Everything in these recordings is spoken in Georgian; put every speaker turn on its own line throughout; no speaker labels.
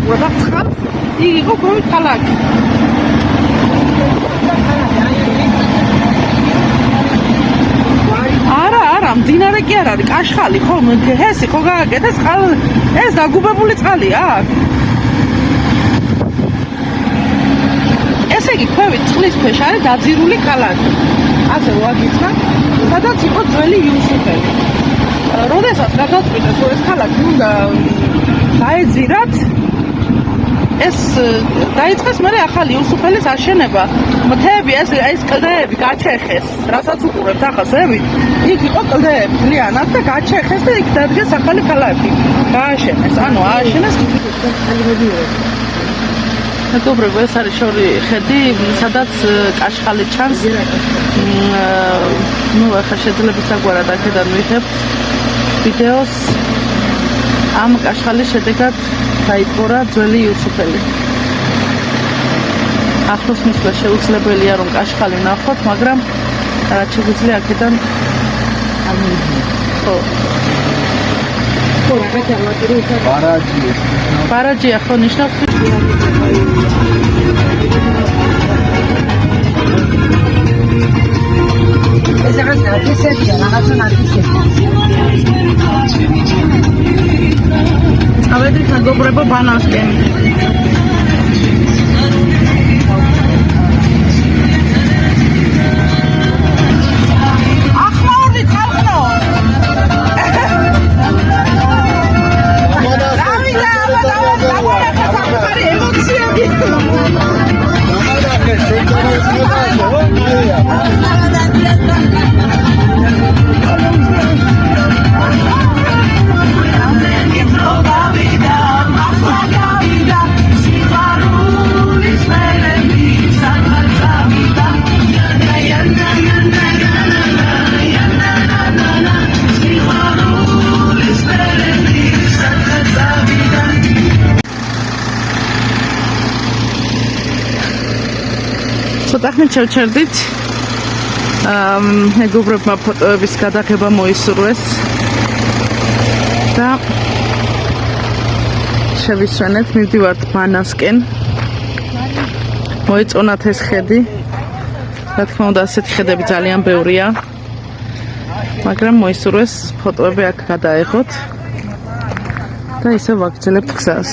უყურებ ახლა იგი იყო გომის ქალაქი არა მდინარე კი არ არის კაშხალი ხო ჰესი ხო გააკეთეს ეს დაგუბებული წყალია აქ ესე იგი ქვევით წყლის ქვეშ არის დაძირული ქალაქი ასე ვაგიცხა სადაც იყო ძველი იუსუფელი როდესაც გადაწყვიტეს რომ ეს ქალაქი უნდა დაეძირათ ეს დაიწყეს მერე ახალი იუსუფელის აშენება მთები ეს კლდეები გაჩეხეს რასაც უყურებთ ახლა ზევით იქ იყო კლდეები მთლიანად და გაჩეხეს და იქ დადგეს ახალი ქალაქი გააშენეს ანუ ააშენეს მეგობრებო ეს არის შორი ხედი სადაც კაშხალი ჩანს ნუ ახლა შეიძლება საგვარად აქედან ვიღებთ ვიდეოს ამ კაშხალის შედეგად დაიპყრა ძველი იუსუფელი ახლოს მისვლა შეუძლებელია რომ კაშხალი ვნახოთ მაგრამ რაც შეგვიძლია აქედან ხო ბარაჯია ხო ნიშნავს ეს რაღაც ნაკისებია რაღაცა ნაკისებია ავედით მეგობრებო ბანანსკენ ახლა ჩავჩერდით მეგობრებმა ფოტოების გადაღება მოისურვეს და შევისვენეთ მივდივართ ბანანსკენ მოეწონათ ეს ხედი რა თქმა უნდა ასეთი ხედები ძალიან ბევრია მაგრამ მოისურვეს ფოტოები აქ გადაეღოთ და ისე ვაგრძელებთ გზას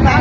Back